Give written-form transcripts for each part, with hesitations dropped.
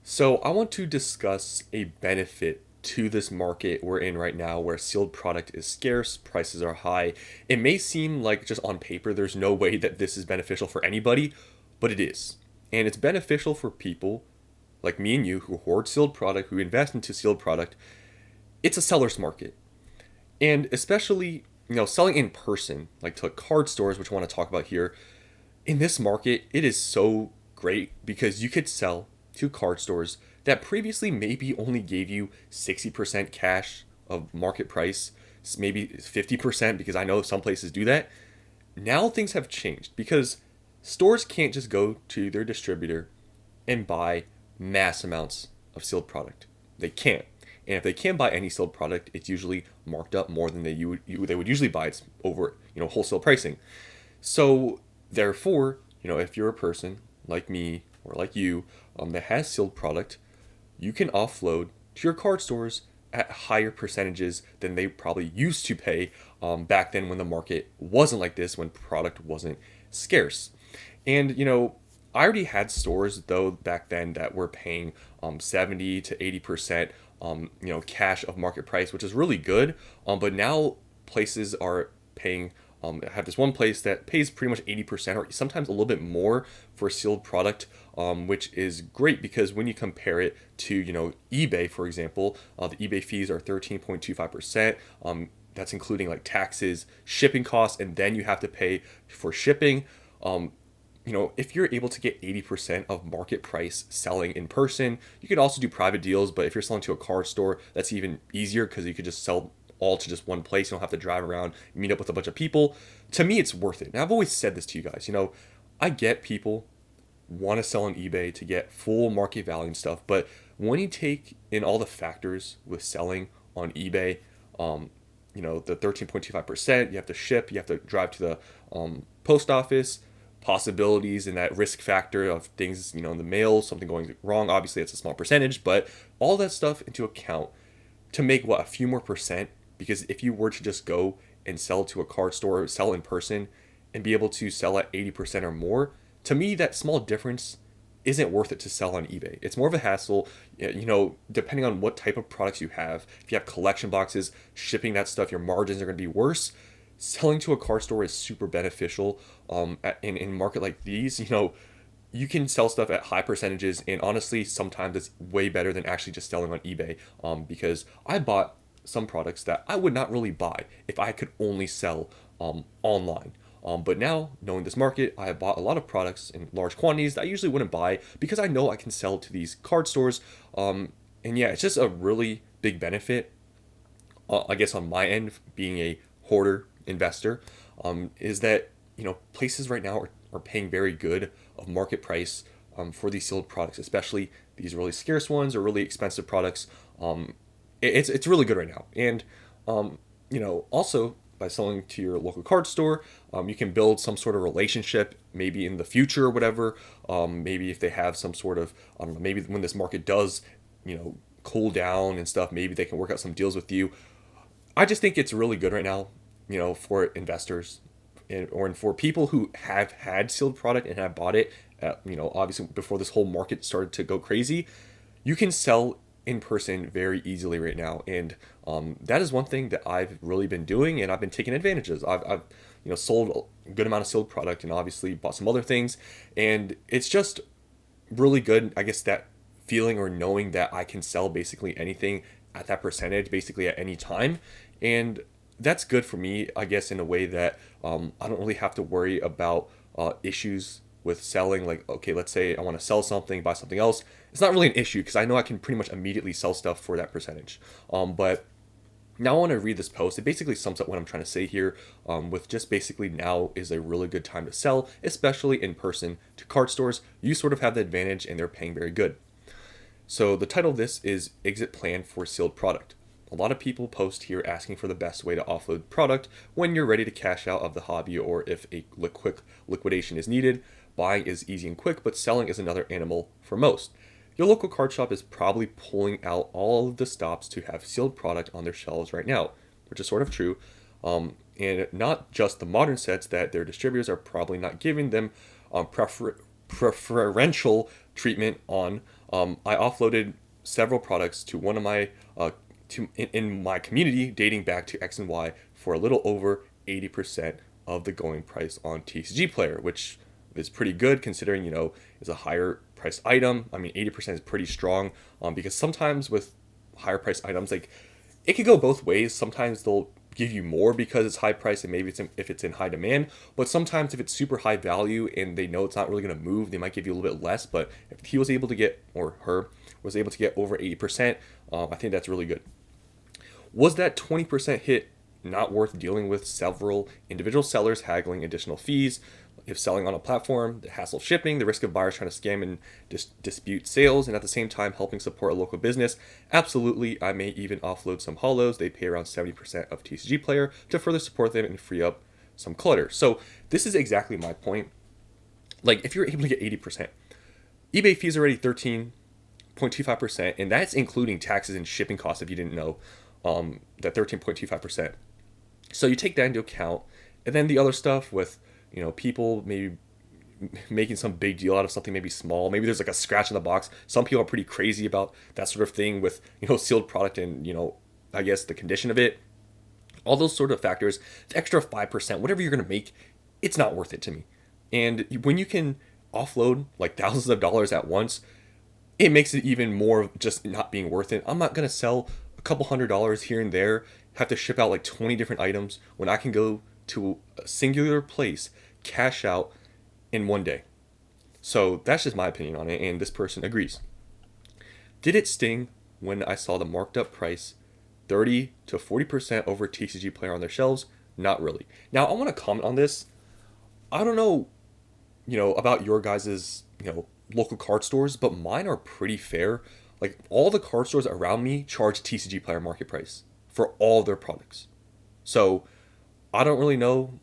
So, I want to discuss a benefit to this market we're in right now where sealed product is scarce, prices are high. It may seem like just on paper there's no way that this is beneficial for anybody, but it is. And it's beneficial for people like me and you who hoard sealed product, who invest into sealed product. It's a seller's market. And especially, selling in person, like to card stores, which I want to talk about here, in this market, it is so great because you could sell to card stores that previously maybe only gave you 60% cash of market price, maybe 50% because I know some places do that. Now things have changed because stores can't just go to their distributor and buy mass amounts of sealed product. They can't. And if they can buy any sealed product, it's usually marked up more than they would usually buy. It's over wholesale pricing. So therefore, if you're a person like me or like you that has sealed product, you can offload to your card stores at higher percentages than they probably used to pay back then when the market wasn't like this, when product wasn't scarce. And I already had stores though back then that were paying 70 to 80% cash of market price, which is really good. But now places are paying. I have this one place that pays pretty much 80% or sometimes a little bit more for sealed product, which is great because when you compare it to eBay, for example, the eBay fees are 13.25%. That's including like taxes, shipping costs, and then you have to pay for shipping. If you're able to get 80% of market price selling in person, you could also do private deals. But if you're selling to a card store, that's even easier because you could just sell all to just one place. You don't have to drive around, meet up with a bunch of people. To me, it's worth it. And I've always said this to you guys. I get people want to sell on eBay to get full market value and stuff. But when you take in all the factors with selling on eBay, the 13.25%, you have to ship, you have to drive to the post office, possibilities and that risk factor of things, in the mail, something going wrong. Obviously, it's a small percentage, but all that stuff into account to make a few more percent. Because if you were to just go and sell to a card store, sell in person, and be able to sell at 80% or more, to me, that small difference isn't worth it to sell on eBay. It's more of a hassle, depending on what type of products you have. If you have collection boxes, shipping that stuff, your margins are going to be worse. Selling to a card store is super beneficial. In a market like these, you can sell stuff at high percentages, and honestly, sometimes it's way better than actually just selling on eBay. Because I bought some products that I would not really buy if I could only sell online. But now, knowing this market, I have bought a lot of products in large quantities that I usually wouldn't buy because I know I can sell to these card stores. And yeah, it's just a really big benefit, I guess, on my end, being a hoarder investor, is that, places right now are paying very good of market price for these sealed products, especially these really scarce ones or really expensive products. It's really good right now. And also by selling to your local card store, you can build some sort of relationship maybe in the future or whatever. Maybe if they have some sort of, I don't know, maybe when this market does cool down and stuff, maybe they can work out some deals with you. I just think it's really good right now, for investors or for people who have had sealed product and have bought it, obviously before this whole market started to go crazy. You can sell in person very easily right now, and that is one thing that I've really been doing, and I've been taking advantages. I've sold a good amount of sealed product, and obviously bought some other things, and it's just really good. I guess that feeling or knowing that I can sell basically anything at that percentage, basically at any time, and that's good for me, I guess, in a way that I don't really have to worry about issues with selling. Like, okay, let's say I want to sell something, buy something else. It's not really an issue because I know I can pretty much immediately sell stuff for that percentage. But now I want to read this post. It basically sums up what I'm trying to say here, with just basically now is a really good time to sell, especially in person to card stores. You sort of have the advantage and they're paying very good. So the title of this is Exit Plan for Sealed Product. A lot of people post here asking for the best way to offload product when you're ready to cash out of the hobby or if a quick liquidation is needed. Buying is easy and quick, but selling is another animal for most. Your local card shop is probably pulling out all of the stops to have sealed product on their shelves right now, which is sort of true. And not just the modern sets that their distributors are probably not giving them preferential treatment on. I offloaded several products to one of my in my community dating back to X and Y for a little over 80% of the going price on TCG Player, which is pretty good considering, it's a higher priced item. I mean, 80% is pretty strong, because sometimes with higher priced items, like, it could go both ways. Sometimes they'll give you more because it's high price and maybe if it's in high demand, but sometimes if it's super high value and they know it's not really going to move, they might give you a little bit less. But if he was able to get, or her was able to get over 80%, I think that's really good. Was that 20% hit not worth dealing with several individual sellers haggling additional fees? If selling on a platform, the hassle of shipping, the risk of buyers trying to scam and dispute sales, and at the same time helping support a local business, absolutely. I may even offload some holos. They pay around 70% of TCG Player to further support them and free up some clutter. So this is exactly my point. Like, if you're able to get 80%, eBay fees are already 13.25%, and that's including taxes and shipping costs if you didn't know, that 13.25%. So you take that into account, and then the other stuff with, people maybe making some big deal out of something maybe small. Maybe there's like a scratch in the box. Some people are pretty crazy about that sort of thing with, sealed product and, I guess the condition of it. All those sort of factors, the extra 5%, whatever you're going to make, it's not worth it to me. And when you can offload like thousands of dollars at once, it makes it even more just not being worth it. I'm not going to sell a couple $100 here and there, have to ship out like 20 different items when I can go to a singular place, cash out in one day. So that's just my opinion on it, and this person agrees. Did it sting when I saw the marked up price 30 to 40% over TCG Player on their shelves? Not really. Now, I want to comment on this. I don't know, about your guys's, local card stores, but mine are pretty fair. Like, all the card stores around me charge TCG Player market price for all their products. So I don't really know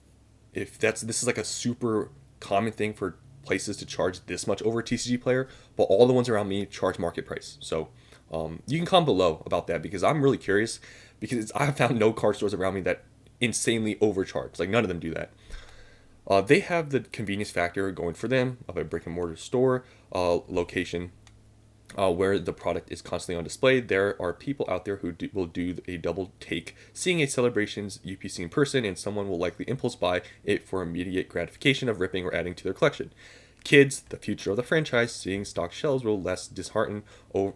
if this is like a super common thing for places to charge this much over TCG Player, but all the ones around me charge market price. So you can comment below about that, because I'm really curious, because I have found no card stores around me that insanely overcharge. Like, none of them do that. They have the convenience factor going for them of a brick and mortar store location, where the product is constantly on display. There are people out there who will do a double take, seeing a Celebrations UPC in person, and someone will likely impulse buy it for immediate gratification of ripping or adding to their collection. Kids, the future of the franchise, seeing stock shelves will be less disheartened over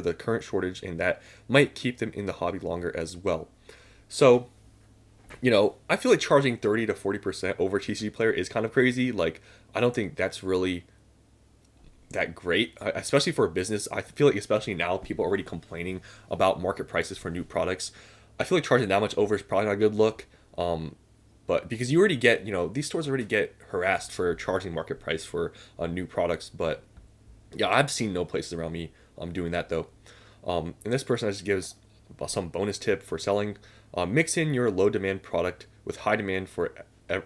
the current shortage, and that might keep them in the hobby longer as well. So, I feel like charging 30 to 40% over TCG Player is kind of crazy. Like, I don't think that's really that great, especially for a business. I feel like especially now, people are already complaining about market prices for new products. I feel like charging that much over is probably not a good look. But because you already get, these stores already get harassed for charging market price for new products. But yeah, I've seen no places around me doing that though. And this person just gives some bonus tip for selling. Mix in your low demand product with high demand for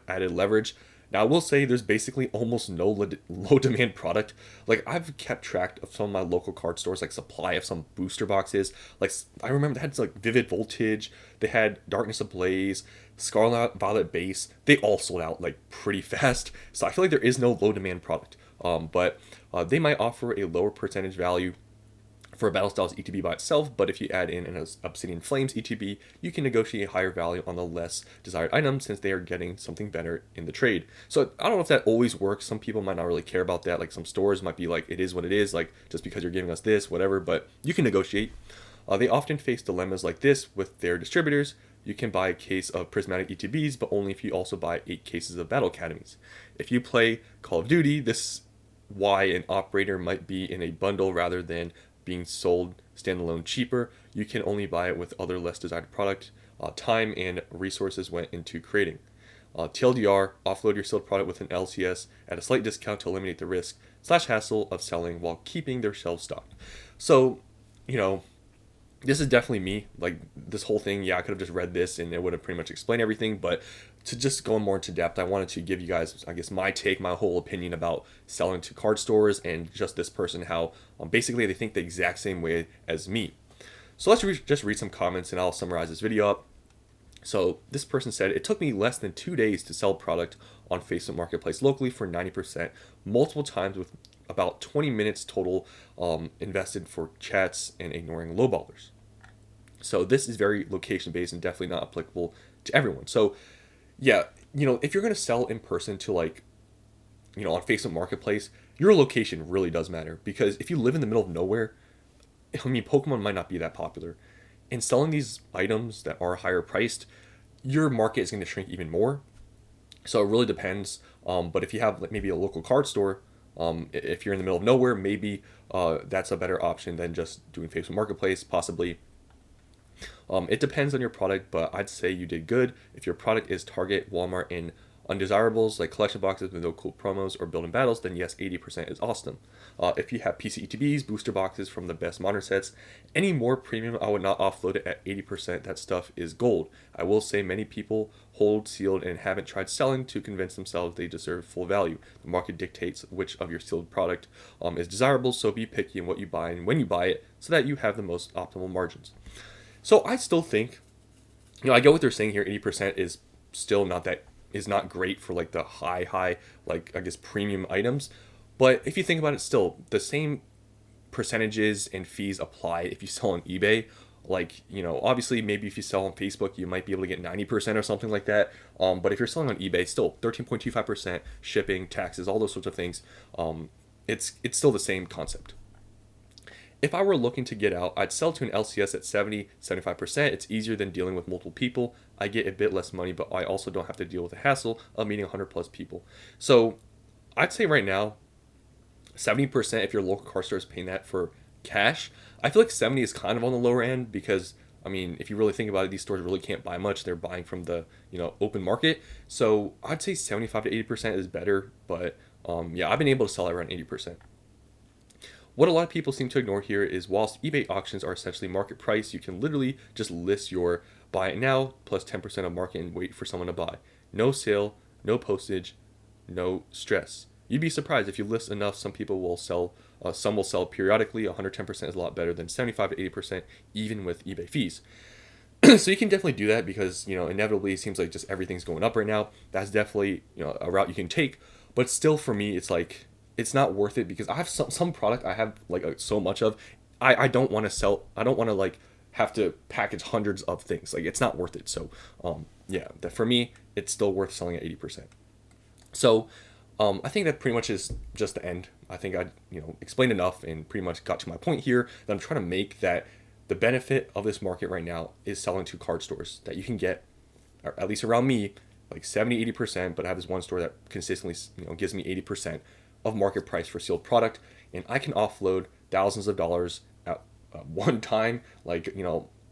added leverage. Now, I will say there's basically almost no low demand product. Like, I've kept track of some of my local card stores, like supply of some booster boxes. Like, I remember they had like Vivid Voltage, they had Darkness Ablaze, Scarlet Violet Base. They all sold out like pretty fast. So I feel like there is no low demand product. But they might offer a lower percentage value for a Battle Styles ETB by itself, but if you add in an Obsidian Flames ETB, you can negotiate a higher value on the less desired item, since they are getting something better in the trade. So I don't know if that always works. Some people might not really care about that. Like, some stores might be like, it is what it is, like, just because you're giving us this, whatever, but you can negotiate. They often face dilemmas like this with their distributors. You can buy a case of Prismatic ETBs, but only if you also buy 8 cases of Battle Academies. If you play Call of Duty, this is why an operator might be in a bundle rather than being sold standalone cheaper. You can only buy it with other less desired product. Time and resources went into creating. TLDR, offload your sold product with an LCS at a slight discount to eliminate the risk / hassle of selling while keeping their shelves stocked. So, this is definitely me. Like, this whole thing, yeah, I could have just read this and it would have pretty much explained everything, but to just go more into depth, I wanted to give you guys, I guess, my take, my whole opinion about selling to card stores, and just this person, how basically they think the exact same way as me. So let's just read some comments and I'll summarize this video up. So this person said, it took me less than 2 days to sell product on Facebook Marketplace locally for 90%, multiple times with about 20 minutes total invested for chats and ignoring lowballers. So this is very location based and definitely not applicable to everyone. So yeah, if you're going to sell in person to like, on Facebook Marketplace, your location really does matter, because if you live in the middle of nowhere, I mean, Pokemon might not be that popular. And selling these items that are higher priced, your market is going to shrink even more. So it really depends. But if you have like maybe a local card store, if you're in the middle of nowhere, maybe that's a better option than just doing Facebook Marketplace, possibly. It depends on your product, but I'd say you did good. If your product is Target, Walmart, and undesirables like collection boxes with no cool promos or building battles, then yes, 80% is awesome. If you have PCETBs, booster boxes from the best modern sets, any more premium, I would not offload it at 80%. That stuff is gold. I will say many people hold sealed and haven't tried selling to convince themselves they deserve full value. The market dictates which of your sealed product is desirable, so be picky in what you buy and when you buy it so that you have the most optimal margins. So I still think, I get what they're saying here. 80% is still not great for like the high, like I guess premium items. But if you think about it, still the same percentages and fees apply if you sell on eBay. Like, obviously maybe if you sell on Facebook, you might be able to get 90% or something like that. But if you're selling on eBay, still 13.25% shipping, taxes, all those sorts of things. It's still the same concept. If I were looking to get out, I'd sell to an LCS at 70-75%. It's easier than dealing with multiple people. I get a bit less money, but I also don't have to deal with the hassle of meeting 100 plus people. So I'd say right now, 70% if your local car store is paying that for cash. I feel like 70 is kind of on the lower end, because I mean, if you really think about it, these stores really can't buy much. They're buying from the open market. So I'd say 75 to 80% is better, but yeah, I've been able to sell at around 80%. What a lot of people seem to ignore here is, whilst eBay auctions are essentially market price, you can literally just list your buy it now plus 10% of market and wait for someone to buy. No sale, no postage, no stress. You'd be surprised if you list enough, some people will sell, some will sell periodically. 110% is a lot better than 75 to 80%, even with eBay fees. So you can definitely do that, because inevitably it seems like just everything's going up right now. That's definitely a route you can take. But still, for me, it's like, it's not worth it, because I have some product I have like so much of. I don't want to sell. I don't want to like have to package hundreds of things. Like, it's not worth it. So yeah, that for me, it's still worth selling at 80%. So I think that pretty much is just the end. I think I explained enough and pretty much got to my point here, that I'm trying to make, that the benefit of this market right now is selling to card stores that you can get, or at least around me, like 70-80%. But I have this one store that consistently gives me 80% of market price for sealed product, and I can offload thousands of dollars at one time. Like,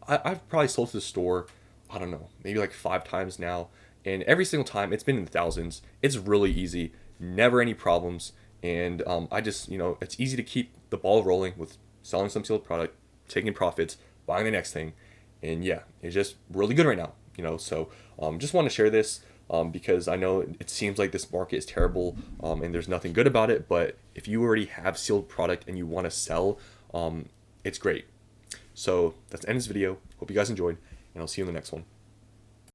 I've probably sold to the store, I don't know, maybe like 5 times now, and every single time it's been in the thousands. It's really easy, never any problems, and I just, it's easy to keep the ball rolling with selling some sealed product, taking profits, buying the next thing, and yeah, it's just really good right now. So just want to share this. Because I know it seems like this market is terrible, and there's nothing good about it. But if you already have sealed product and you want to sell, it's great. So that's the end of this video. Hope you guys enjoyed, and I'll see you in the next one.